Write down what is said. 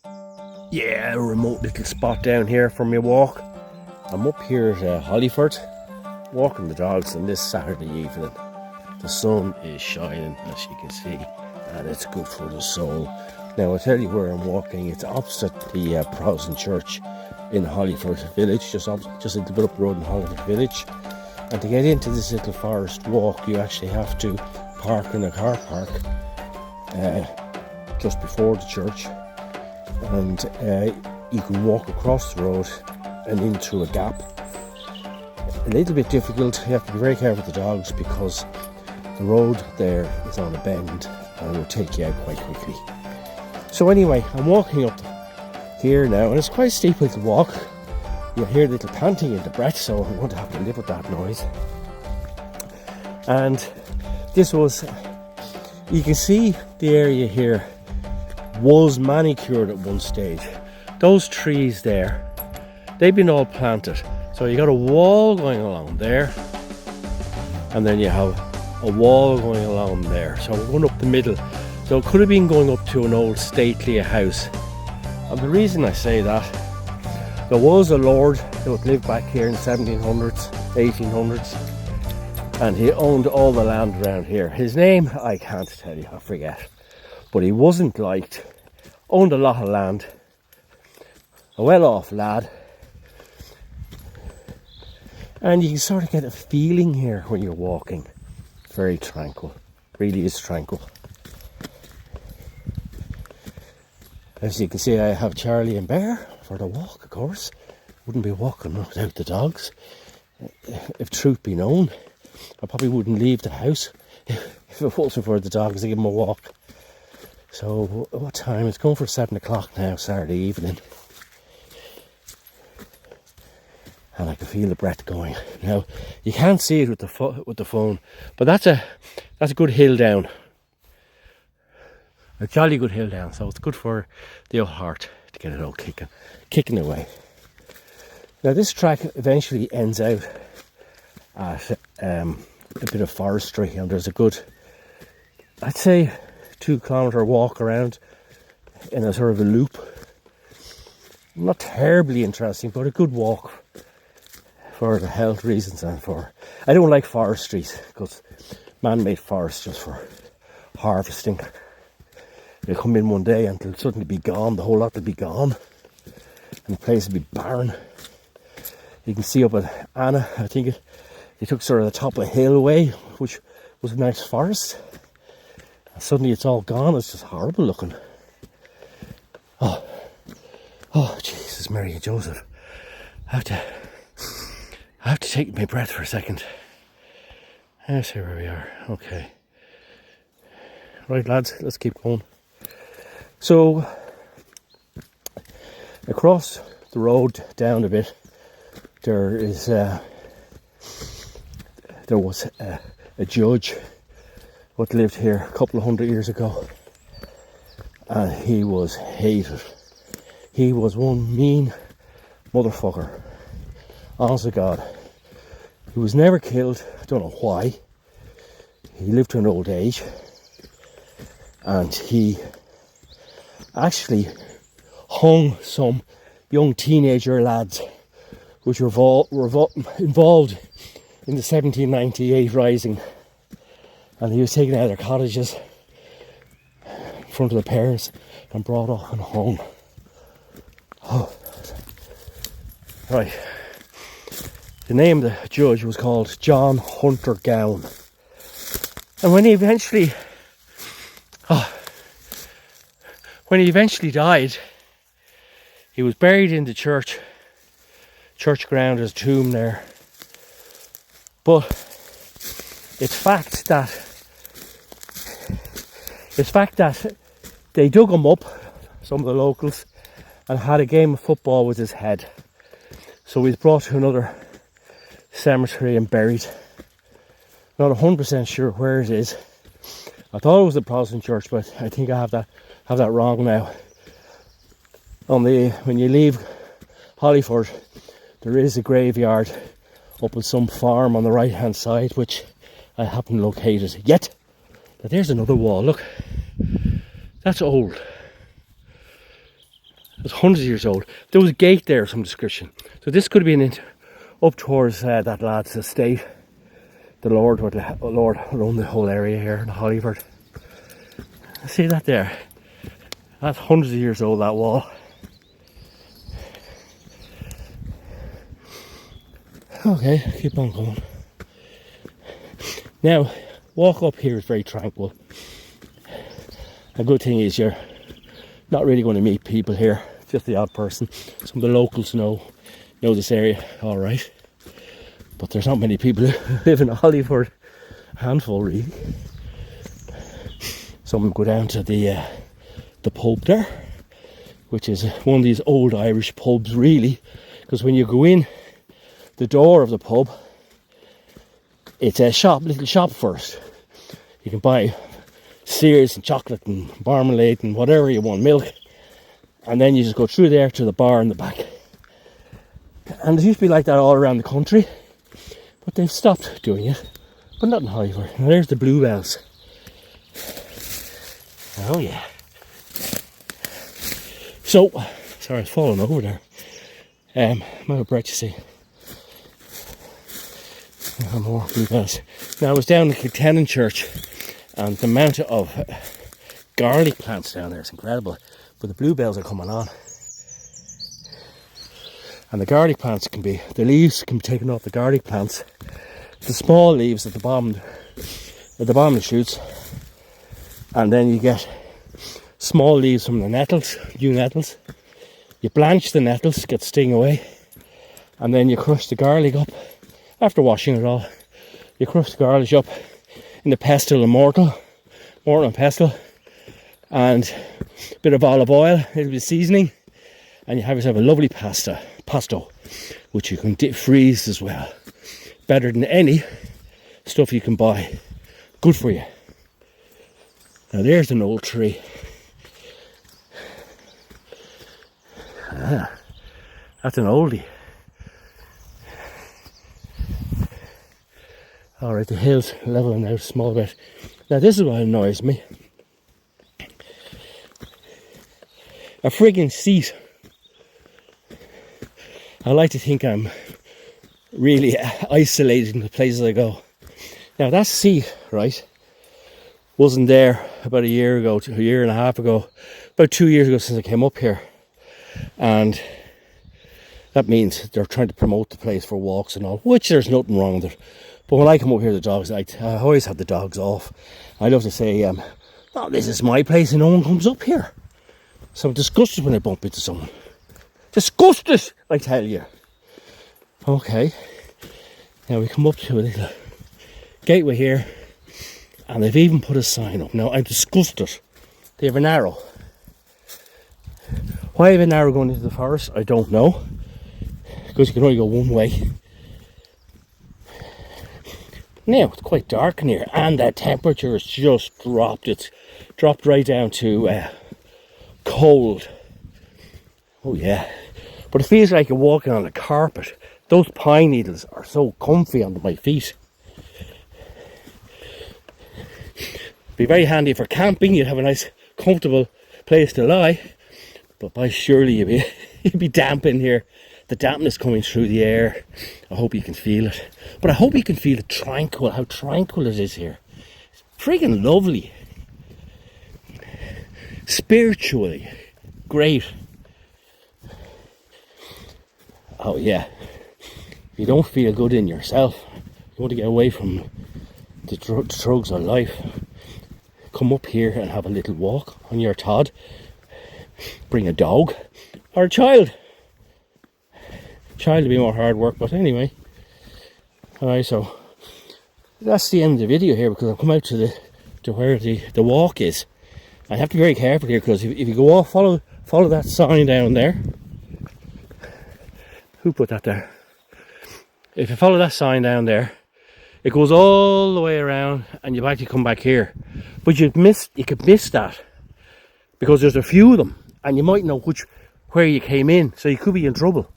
Yeah, a remote little spot down here for my walk. I'm up here at Hollyford, walking the dogs on this Saturday evening. The sun is shining, as you can see, and it's good for the soul. Now, I'll tell you where I'm walking. It's opposite the Protestant church in Hollyford village, just a little bit up the road in Hollyford village. And to get into this little forest walk, you actually have to park in a car park just before the church. And you can walk across the road and into a gap. A little bit difficult. You have to be very careful with the dogs because the road there is on a bend and it will take you out quite quickly. So anyway, I'm walking up here now, and it's quite a steep little walk. You'll hear a little panting in the breath, so I'm going to have to live with that noise. And this was, you can see the area here was manicured at one stage. Those trees there, they've been all planted. So you got a wall going along there, and then you have a wall going along there. So we're going up the middle. So it could have been going up to an old stately house. And the reason I say that, there was a lord that lived back here in the 1700s, 1800s, and he owned all the land around here. His name, I can't tell you, I forget. But he wasn't liked, owned a lot of land, a well-off lad. And you can sort of get a feeling here when you're walking. Very tranquil, really is tranquil. As you can see, I have Charlie and Bear for the walk, of course. Wouldn't be walking without the dogs. If truth be known, I probably wouldn't leave the house if it wasn't for the dogs to give them a walk. So, what time? It's going for 7 o'clock now, Saturday evening. And I can feel the breath going. Now, you can't see it with the phone, but that's a good hill down. A jolly good hill down, so it's good for the old heart to get it all kicking away. Now this track eventually ends out at a bit of forestry, and there's a good, I'd say, 2 kilometre walk around in a sort of a loop. Not terribly interesting, but a good walk for the health reasons and for, I don't like forestries because man-made forests just for harvesting. They'll come in one day and they'll suddenly be gone, the whole lot will be gone, and the place will be barren. You can see up at Anna, I think they took sort of the top of a hill away, which was a nice forest, and suddenly it's all gone. It's just horrible looking. Oh Jesus, Mary and Joseph, I have to take my breath for a second. Let's see where we are. Okay, right lads, let's keep going. So, across the road down a bit, there was a judge what lived here a couple of 100 years ago, and he was hated. He was one mean motherfucker. Honest to God. He was never killed. I don't know why. He lived to an old age, and he actually hung some young teenager lads which were involved in the 1798 rising, and he was taken out of their cottages in front of the parents and brought off and hung. Oh. Right. The name of the judge was called John Hunter Gown, and when he eventually died, he was buried in the church ground. There's a tomb there. But it's fact that they dug him up, some of the locals, and had a game of football with his head. So he's brought to another cemetery and buried. Not 100% sure where it is. I thought it was the Protestant church, but I think I have that wrong now. When you leave Hollyford, there is a graveyard up on some farm on the right hand side, which I haven't located yet. But there's another wall, look. That's old. It's hundreds of years old. There was a gate there of some description. So this could have been up towards that lad's estate. The Lord owned the whole area here in Hollyford. See that there? That's hundreds of years old, that wall. Okay, keep on going. Now, walk up here is very tranquil. A good thing is you're not really going to meet people here, just the odd person. Some of the locals know this area all right, but there's not many people who live in Hollyford. A handful, really. Some go down to the pub there, which is one of these old Irish pubs, really, because when you go in the door of the pub, it's a little shop first. You can buy cereals and chocolate and marmalade and whatever you want, milk, and then you just go through there to the bar in the back. And it used to be like that all around the country, but they've stopped doing it. But not in Hollyford. Now there's the Bluebells. Oh yeah. So, sorry, I was falling over there. I'm out of breath, you see. More Bluebells. Now I was down in Kilkennon Church, and the amount of garlic plants down there is incredible. But the Bluebells are coming on. And the garlic plants the leaves can be taken off the garlic plants. The small leaves at the bottom of the shoots. And then you get small leaves from the nettles, new nettles. You blanch the nettles, get sting away. And then you crush the garlic up. After washing it all, you crush the garlic up in the pestle and mortar and pestle. And a bit of olive oil, a little bit of seasoning. And you have yourself a lovely pesto, which you can freeze as well. Better than any stuff you can buy. Good for you. Now there's an old tree. That's an oldie. Alright, the hill's leveling out a small bit. Now this is what annoys me. A friggin' seat. I like to think I'm really isolated in the places I go. Now that seat, right, wasn't there about a year and a half ago, about 2 years ago since I came up here. And that means they're trying to promote the place for walks and all, which there's nothing wrong with it. But when I come up here, the dogs, I always have the dogs off. I love to say, oh, this is my place and no one comes up here. So I'm disgusted when I bump into someone. Disgusted, I tell you. Okay. Now we come up to a little gateway here. And they've even put a sign up. Now I'm disgusted. They have an arrow. Why I have an arrow going into the forest, I don't know. Because you can only go one way. Now, it's quite dark in here, and the temperature has just dropped. It's dropped right down to cold. Oh yeah. But it feels like you're walking on a carpet. Those pine needles are so comfy under my feet. Be very handy for camping. You'd have a nice, comfortable place to lie. But by surely you'd be damp in here. The dampness coming through the air. I hope you can feel it. But I hope you can feel it how tranquil it is here. It's friggin' lovely. Spiritually great. Oh yeah. If you don't feel good in yourself, you want to get away from the drugs of life, come up here and have a little walk on your Todd. Bring a dog or a child. Child will be more hard work, but anyway. Alright, so that's the end of the video here, because I've come out to where the walk is. I have to be very careful here, because if you go off, follow that sign down there. Who put that there? If you follow that sign down there, it goes all the way around and you actually come back here. But you could miss that, because there's a few of them and you might know where you came in, so you could be in trouble.